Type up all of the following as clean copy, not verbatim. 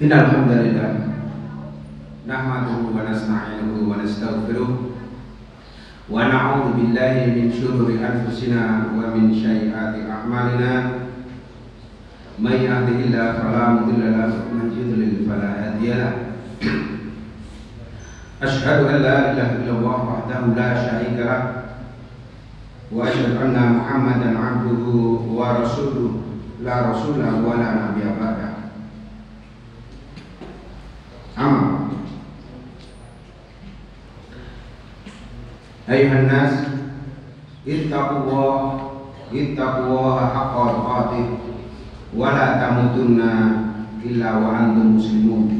Innal hamdalillah nahmaduhu wa nasta'inuhu wa nastaghfiruh wa na'udzu billahi min shururi anfusina wa min sayyiati a'malina. May yahdihillahu fala mudilla lahu wa man yudlil fala hadiya lahu. Asyhadu an la ilaha illallah wahdahu la syarika lahu wa asyhadu anna Muhammadan 'abduhu wa rasuluhu la rasulah wa la nabiyya ba'da. Ayuhan nas ittaqullaha haqqa tuqatih wa la tamutunna illa wa antum muslimun.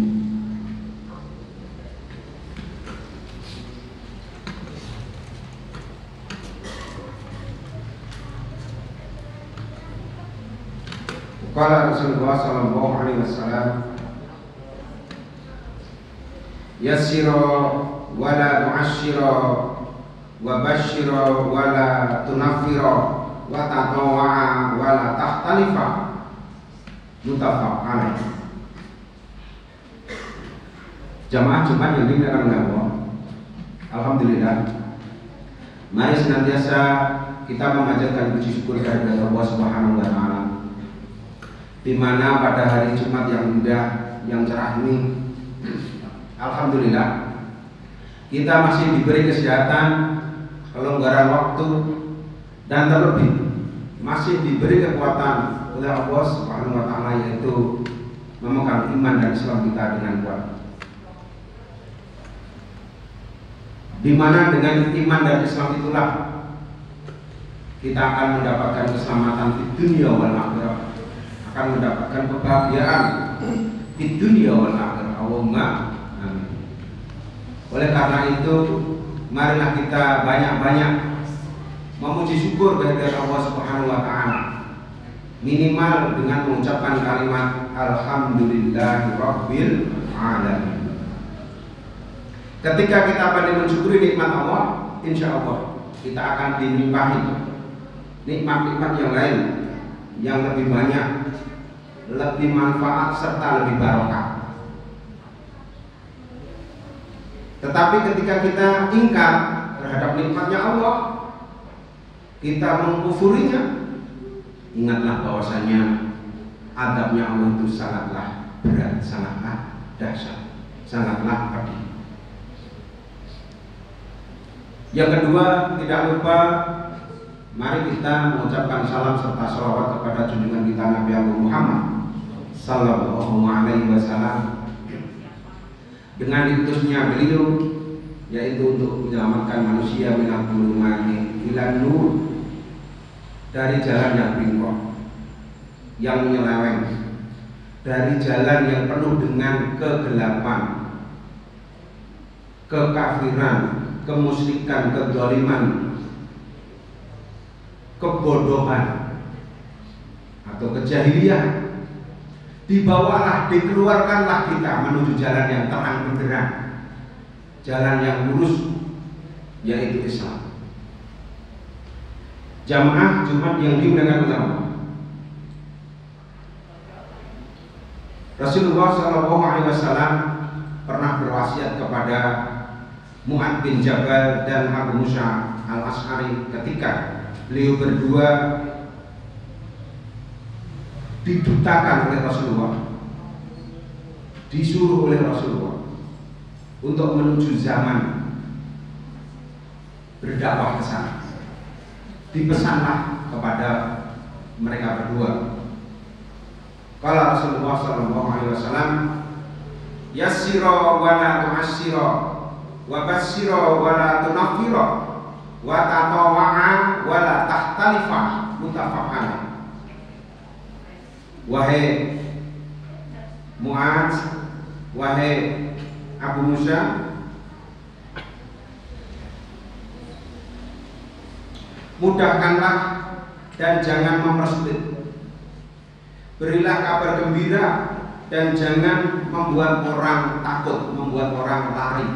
Qala Rasulullah sallallahu alaihi wasallam, yassira wa la tu'assira wa basyira wa la tunaffira wa tatawwa'a wa la takhtalifa. Muttafaq alaih. Jamaah Jumat yang dimuliakan oleh Allah, alhamdulillah, mari senantiasa kita memanjatkan puji syukur kehadirat Allah Subhanahu wa taala, di mana pada hari Jumat yang indah, yang cerah ini, alhamdulillah, kita masih diberi kesehatan, kelonggaran waktu, dan terlebih masih diberi kekuatan oleh Allah Subhanahu wa taala, yaitu memegang iman dan Islam kita dengan kuat. Di mana dengan iman dan Islam itulah kita akan mendapatkan keselamatan di dunia wal akhirah, akan mendapatkan kebahagiaan di dunia wal akhirah. Allahumma amin. Oleh karena itu, marilah kita banyak-banyak memuji syukur kehadirat Allah Subhanahu wa taala, minimal dengan mengucapkan kalimat alhamdulillahirabbil alamin. Ketika kita pandai mensyukuri nikmat Allah, insya Allah kita akan dilimpahi nikmat-nikmat yang lain yang lebih banyak, lebih manfaat serta lebih barokah. Tetapi ketika kita ingkar terhadap nikmatnya Allah, kita mengkufurinya, ingatlah bahwasanya adabnya Allah itu sangatlah berat, sangatlah dahsyat, sangatlah pedih. Yang kedua, tidak lupa mari kita mengucapkan salam serta sholawat kepada junjungan kita Nabi Muhammad sallallahu alaihi wasallam, dengan diutusnya beliau yaitu untuk menyelamatkan manusia minal dhulumati ilan nur, dari jalan yang bengkok, yang menyeleweng, dari jalan yang penuh dengan kegelapan, kekafiran, kemusyrikan, kedzaliman, kebodohan atau kejahilian. Dibawalah, dikeluarkanlah kita menuju jalan yang terang benderang, jalan yang lurus, yaitu Islam. Jamaah Jumat yang dimuliakan oleh Allah, Rasulullah SAW pernah berwasiat kepada Mu'adz bin Jabal dan Abu Musa al-Ash'ari ketika beliau berdua didutakan oleh Rasulullah, disuruh oleh Rasulullah untuk menuju zaman berdakwah ke sana. Dipesanlah kepada mereka berdua. Kala Rasulullah SAW, yassira wa la tu'assira wa basyira wa la tunaffira wa tatawwa'a wa la takhtalifa. Muttafaq alaih. Wahai Mu'adz, wahai Abu Musa, mudahkanlah dan jangan mempersulit. Berilah kabar gembira dan jangan membuat orang takut, membuat orang lari.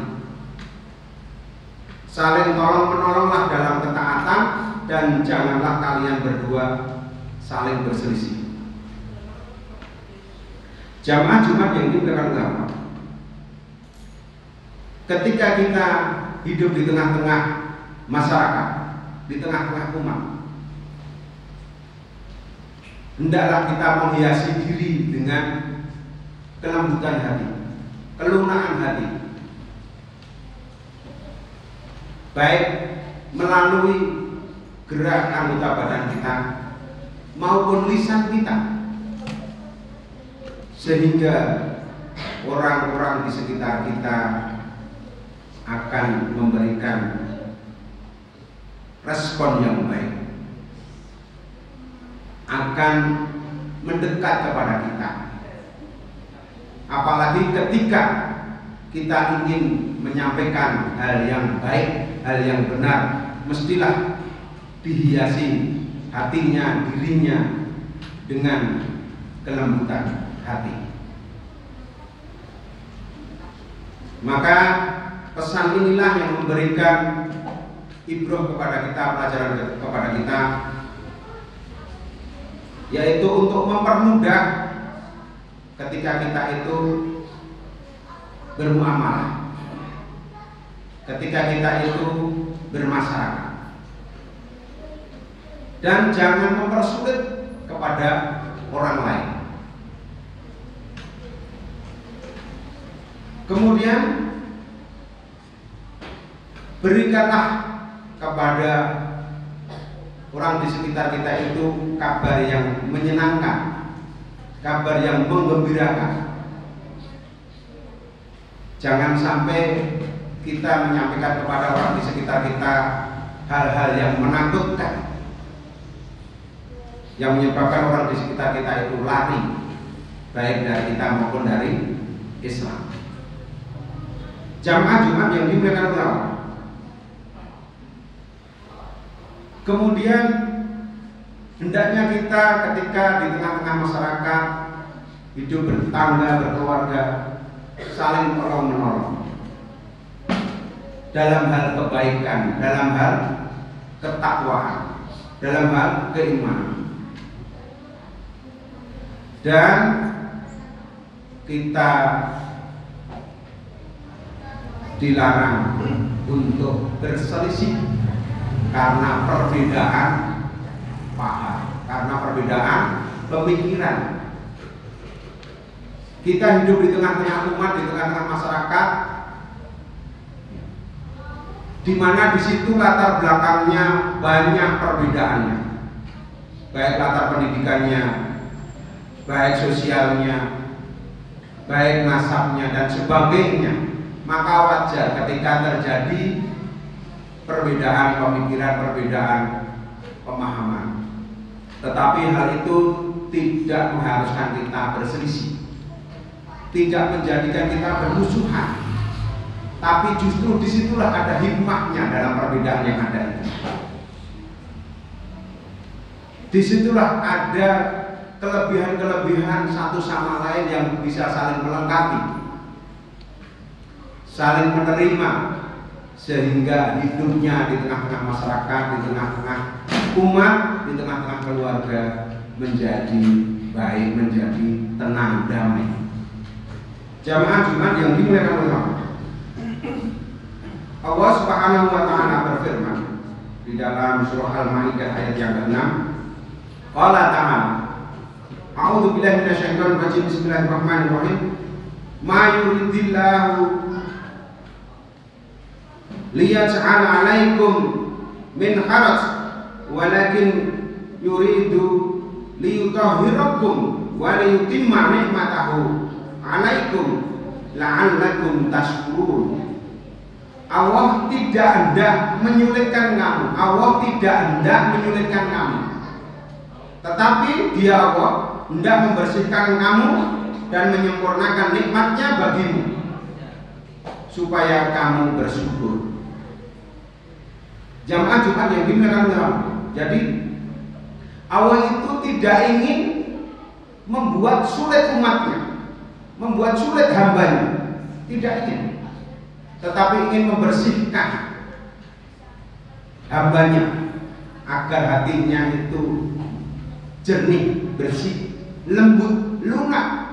Saling tolong menolonglah dalam ketaatan dan janganlah kalian berdua saling berselisih. Jamaah Jumat yang dimuliakan Allah, ketika kita hidup di tengah-tengah masyarakat, di tengah-tengah umat, hendaklah kita menghiasi diri dengan kelembutan hati, kelunakan hati, baik melalui gerak anggota badan kita maupun lisan kita, sehingga orang-orang di sekitar kita akan memberikan respon yang baik, akan mendekat kepada kita. Apalagi ketika kita ingin menyampaikan hal yang baik, hal yang benar, mestilah dihiasi hatinya, dirinya dengan kelembutan hati. Maka pesan inilah yang memberikan ibrah kepada kita, pelajaran kepada kita, yaitu untuk mempermudah ketika kita itu bermuamalah, ketika kita itu bermasyarakat, dan jangan mempersulit kepada orang lain. Kemudian berikanlah kepada orang di sekitar kita itu kabar yang menyenangkan, kabar yang menggembirakan. Jangan sampai kita menyampaikan kepada orang di sekitar kita hal-hal yang menakutkan, yang menyebabkan orang di sekitar kita itu lari, baik dari kita maupun dari Islam. Jamaah Jumat yang dimuliakan Allah, kemudian hendaknya kita ketika di tengah-tengah masyarakat hidup bertetangga, berkeluarga, saling tolong-menolong dalam hal kebaikan, dalam hal ketakwaan, dalam hal keimanan. Dan kita dilarang untuk berselisih karena perbedaan paham, karena perbedaan pemikiran. Kita hidup di tengah-tengah umat, di tengah-tengah masyarakat, di mana di situ latar belakangnya banyak perbedaannya, baik latar pendidikannya, baik sosialnya, baik nasabnya dan sebagainya. Maka wajar ketika terjadi perbedaan pemikiran, perbedaan pemahaman. Tetapi hal itu tidak mengharuskan kita berselisih, tidak menjadikan kita bermusuhan. Tapi justru disitulah ada hikmahnya dalam perbedaan yang ada itu. Disitulah ada kelebihan-kelebihan satu sama lain yang bisa saling melengkapi, saling menerima, sehingga hidupnya di tengah-tengah masyarakat, di tengah-tengah umat, di tengah-tengah keluarga menjadi baik, menjadi tenang, damai. Jamaah Jumat yang dimuliakan Allah, Allah Subhanahu wa taala berfirman di dalam surah Al-Maidah ayat yang ke-6. Qala ta'ala, A'udzu billahi minasyaitonir rajim. Bismillahirrahmanirrahim. Ma yuridillahu liyaj'ala 'alaikum min haraj walakin yuridu liyutahhirakum wa liyutimma ni'matahu 'alaikum la'allakum tashkurun. Allah tidak hendak menyulitkan kamu, Allah tidak hendak menyulitkan kamu, tetapi Dia Allah hendak membersihkan kamu dan menyempurnakan nikmatnya bagimu supaya kamu bersyukur. Jamaah Jumat yang dimuliakan Allah, jadi Allah itu tidak ingin membuat sulit umatnya, membuat sulit hambanya, tidak ingin, tetapi ingin membersihkan hambanya agar hatinya itu jernih, bersih, lembut, lunak,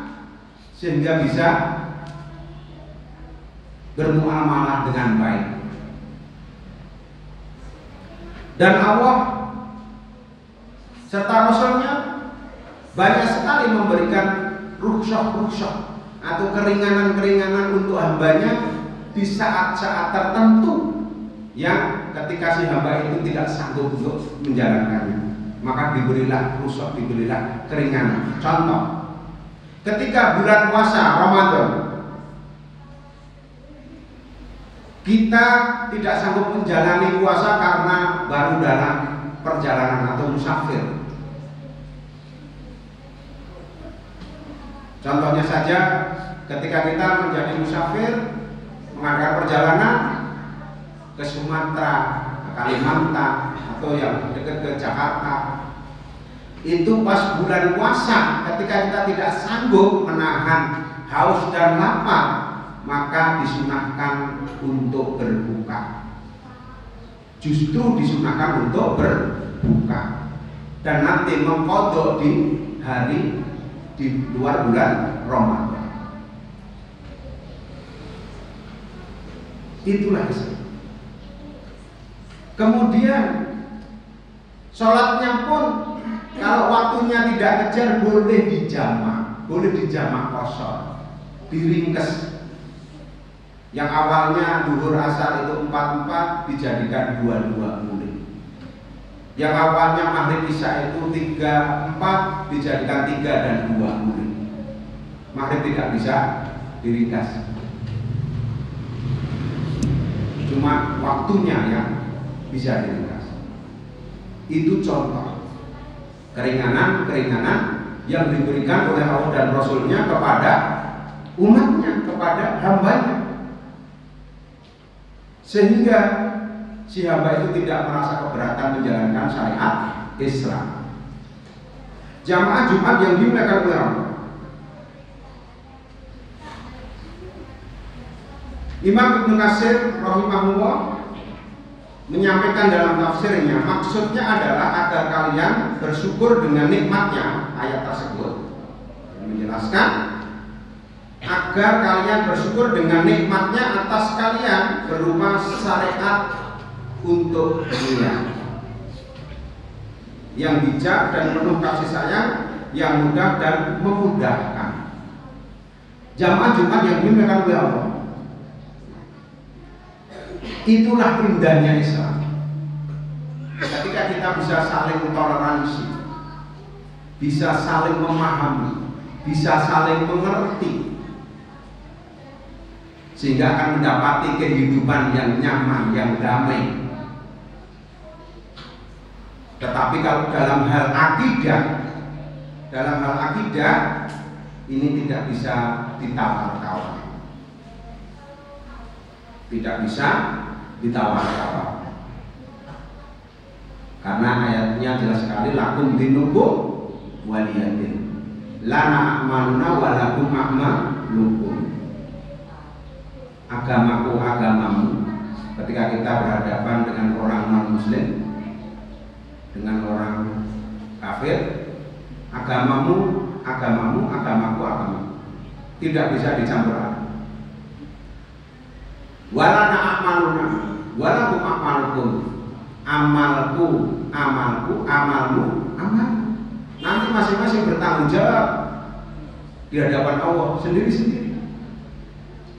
sehingga bisa bermuamalah dengan baik. Dan Allah serta Rasulnya banyak sekali memberikan rukhsah atau keringanan-keringanan untuk hambanya di saat-saat tertentu yang ketika si hamba itu tidak sanggup untuk menjalankannya, maka diberilah rukhsah, diberilah keringanan. Contoh, ketika bulan puasa Ramadan kita tidak sanggup menjalani puasa karena baru dalam perjalanan atau musafir. Contohnya saja, ketika kita menjadi musafir mengadakan perjalanan ke Sumatera, ke Kalimantan, atau yang dekat ke Jakarta, itu pas bulan puasa, ketika kita tidak sanggup menahan haus dan lapar, maka disunahkan untuk berbuka. Justru disunahkan untuk berbuka dan nanti mengqadha di hari di luar bulan Ramadan. Itulah Islam. Kemudian sholatnya pun kalau waktunya tidak kejar boleh dijamak kosor, diringkes. Yang awalnya duhur asar itu 4-4 dijadikan 2-2 boleh. Yang awalnya maghrib isya itu 3-4 dijadikan 3 dan 2 boleh. Maghrib tidak bisa diringkas, cuma waktunya yang bisa diringkas. Itu contoh keringanan yang diberikan oleh Allah dan Rasulnya kepada umatnya, kepada hambanya, sehingga si hamba itu tidak merasa keberatan menjalankan syariat Islam. Jamaah Jumat yang dimuliakan oleh Allah, Imam Ibnu Katsir rahimahullah menyampaikan dalam tafsirnya, maksudnya adalah agar kalian bersyukur dengan nikmatnya. Ayat tersebut menjelaskan agar kalian bersyukur dengan nikmatnya atas kalian berupa syariat untuk dunia yang bijak dan penuh kasih sayang, yang mudah dan memudahkan. Jamaah Jumat yang dimuliakan oleh Allah, itulah indahnya Islam. Ketika kita bisa saling toleransi, bisa saling memahami, bisa saling mengerti, sehingga akan mendapati kehidupan yang nyaman, yang damai. Tetapi kalau dalam hal akidah ini tidak bisa ditawar-tawar, tidak bisa ditawar-tawar, karena ayatnya jelas sekali, lakum dinukum waliyadin, lana a'maluna walakum a'malukum. Agamaku agamamu. Ketika kita berhadapan dengan orang non muslim, dengan orang kafir, agamamu agamamu, agamaku agamamu, tidak bisa dicampur aduk. Walana a'maluna walakum a'malukum, amalku amalku, amalmu amalmu. Nanti masing-masing bertanggung jawab di hadapan Allah sendiri-sendiri.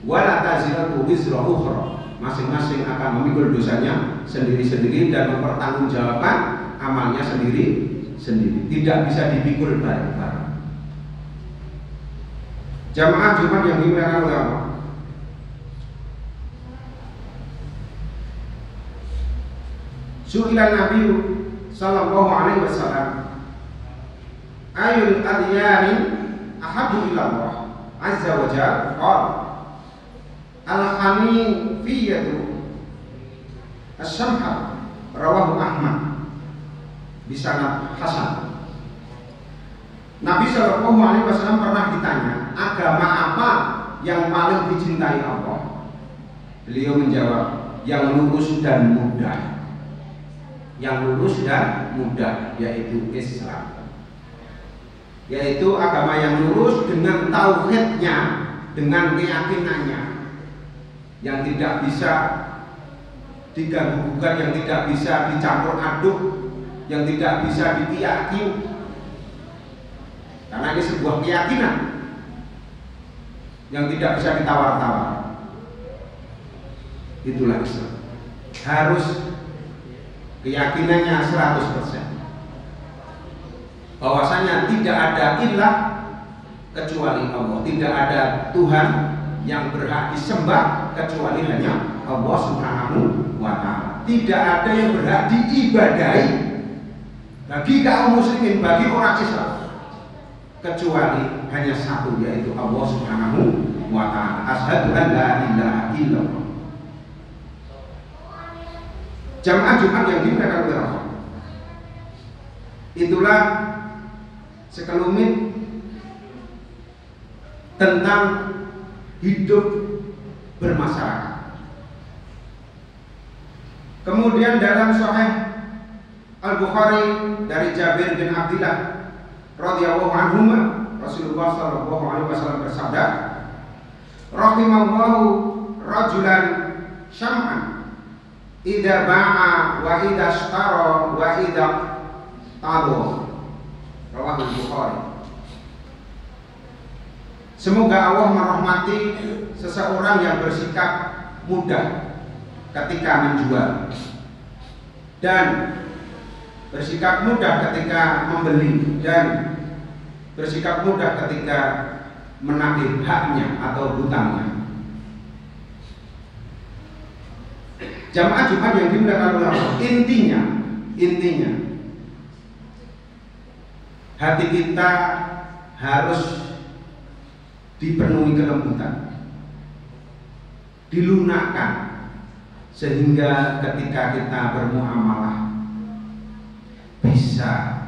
Wala taziratu wizra ukhra, masing-masing akan memikul dosanya sendiri-sendiri dan mempertanggungjawabkan amalnya sendiri-sendiri. Tidak bisa dipikul bareng-bareng. Jamaah Jumat yang dimuliakan oleh Allah, su'ilan Nabi sallallahu alaihi wasallam, ayul adyani ahabbu ila Allah azza wa jalla, qala al-hanifiyatu as-samha, rawahu Ahmad bisanad hasan. Nabi Shallallahu Alaihi Wasallam pernah ditanya, agama apa yang paling dicintai Allah? Beliau menjawab, yang lurus dan mudah. Yang lurus dan mudah, yaitu Islam. yaitu agama yang lurus dengan tauhidnya, dengan keyakinannya, yang tidak bisa diganggu-gugat, yang tidak bisa dicampur aduk, yang tidak bisa dikiyaki, karena ini sebuah keyakinan yang tidak bisa ditawar-tawar. Itulah Islam. Harus keyakinannya 100%. Bahwasanya tidak ada ilah kecuali Allah, tidak ada Tuhan yang berhak disembah kecuali hanya Allah Subhanahu wa ta'ala. Tidak ada yang berhak diibadahi bagi kaum muslimin, bagi orang Islam, kecuali hanya satu, yaitu Allah Subhanahu wa ta'ala. Asyhadu an la ilaha illallah. Jamaah Jumat yang dimuliakan oleh Allah, itulah sekelumit tentang hidup bermasyarakat. Kemudian dalam Sahih Al-Bukhari dari Jabir bin Abdillah radhiyallahu anhu, Rasulullah sallallahu alaihi wasallam bersabda, "Rahimallahu rajulan syam'an idza ba'a wa idza ishtara wa idza tabu." Rawahul Bukhari. Semoga Allah merahmati seseorang yang bersikap mudah ketika menjual dan bersikap mudah ketika membeli dan bersikap mudah ketika menagih haknya atau hutangnya. Jamaah Jumat yang dimuliakan oleh Allah, intinya hati kita harus dipenuhi kelembutan, dilunakkan, sehingga ketika kita bermuamalah bisa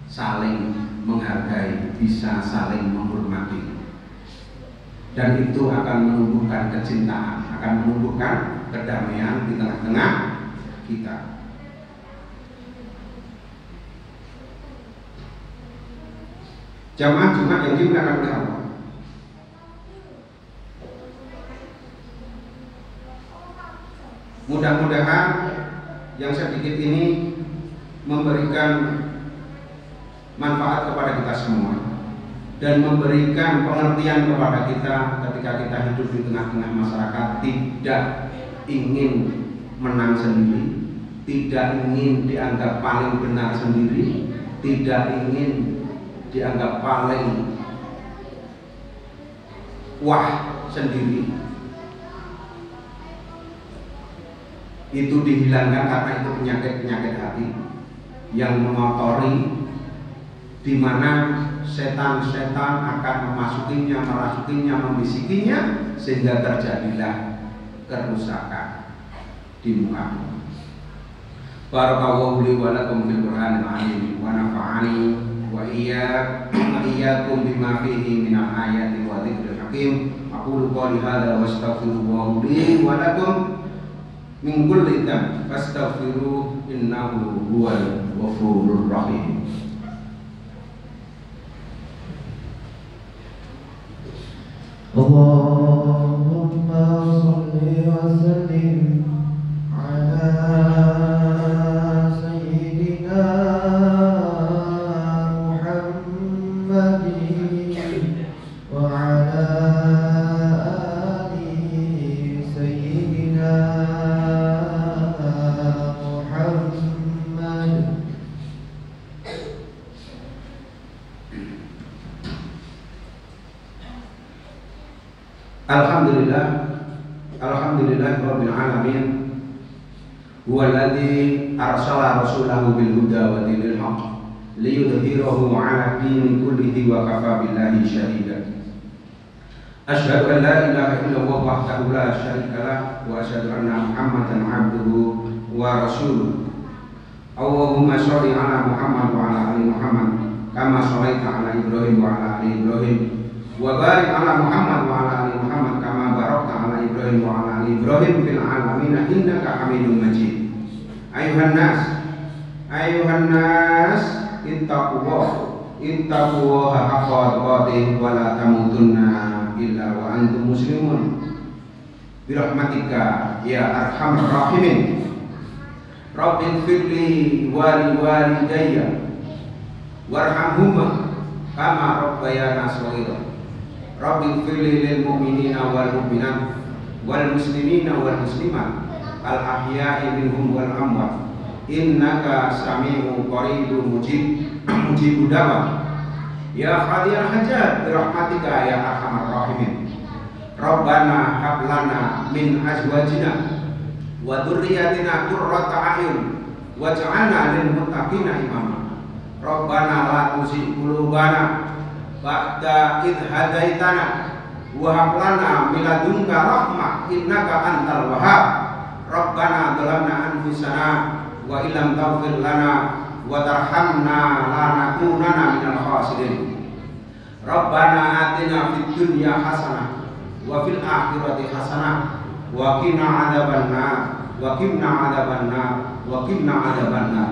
saling menghargai, bisa saling menghormati, dan itu akan menumbuhkan kecintaan, akan menumbuhkan kedamaian di tengah-tengah kita. Jamaah Jumat yang dimuliakan oleh Allah, mudah-mudahan yang sedikit ini memberikan manfaat kepada kita semua dan memberikan pengertian kepada kita ketika kita hidup di tengah-tengah masyarakat, tidak ingin menang sendiri, tidak ingin dianggap paling benar sendiri, tidak ingin dianggap paling wah sendiri. Itu dihilangkan karena itu penyakit-penyakit hati yang mengotori, di mana setan-setan akan memasukinya, merasukinya, membisikinya, sehingga terjadilah kerusakan di muka bumi. Barakallahu li wa lakum fil Qur'anil azim wa nafa'ani wa iyyakum bima fihi minal ayati wa dzikril hakim. Aqulu qouli hadza wa astaghfirullah li wa lakum min kulli dzamb fastaghfiruhu innahu huwal ghafurur rahim. Allahumma shalli wa sallim ala sayyidina Muhammadin wa ala ali sayyidina Muhammad. Alhamdulillah Rabbil Alamin, huwaladzi arsala rasulahu bil huda wa dinil haqq liyudhhirahu 'ala dini kullihi wa kafa billahi shahida. Asyhadu an la ilaha illallah wahdahu la syarika lah wa asyhadu anna Muhammadan 'abduhu wa rasuluh. Allahumma shalli 'ala Muhammad wa 'ala ali Muhammad kama shallaita 'ala Ibrahim wa 'ala ali Ibrahim wa barik 'ala Muhammad wa 'ala ali Muhammad kama barakta 'ala Ibrahim wa 'ala ali Ibrahim fil 'alamin innaka Hamidum Majid. Ayuhan nas ittaqullah ittaqullaha haqqa tuqatih wa la tamutunna illa wa antum muslimun birahmatika ya arhamar rahimin. Rabbil firli wali walidayya warhamhuma kama rabbayana shaghira. Rabbil firli lil mu'minina wal mu'minat wal muslimina wal muslimat al ahya'i minhum wal amwat innaka sami'un qaribun mujibud da'wah ya qadiyal hajat birahmatika ya arhamar rahimin. Rabbana hab lana min azwajina wa dzurriyyatina qurrata a'yun waj'alna lil muttaqina imama. Rabbana la tuzigh qulubana ba'da idh hadaitana wa hab lana min ladunka rahmah innaka antal wahhab. Rabbana dhalamna anfusana wa illam taghfir lana wa tarhamna lanakunanna minal khasirin. Rabbana atina fid dunya hasanah wa fil akhirati hasanah wa qina adzabannar wa qina adzabannar wa qina adzabannar.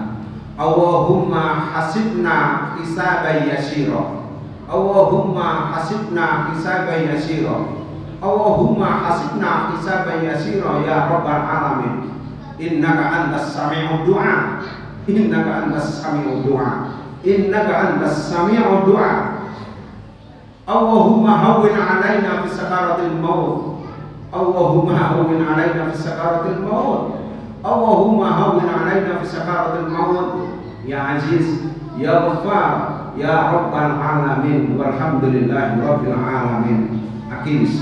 Allahumma hasibna hisaban yasira. Allahumma hasibna hisaban yasira. Allahumma hasibna hisaban yasira ya rabbal alamin. Innaka antas sami'ud du'a. Innaka antas sami'ud du'a. Innaka antas sami'ud du'a. Allahumma hawwin 'alaina fi sakaratil maut. Allahumma hawwin 'alaina fi sakaratil maut. Allahumma hawwin 'alaina fi sakaratil maut. Ya Aziz, ya Ghaffar, ya Rabbal alamin. Walhamdulillahi rabbil alamin. Aqimis.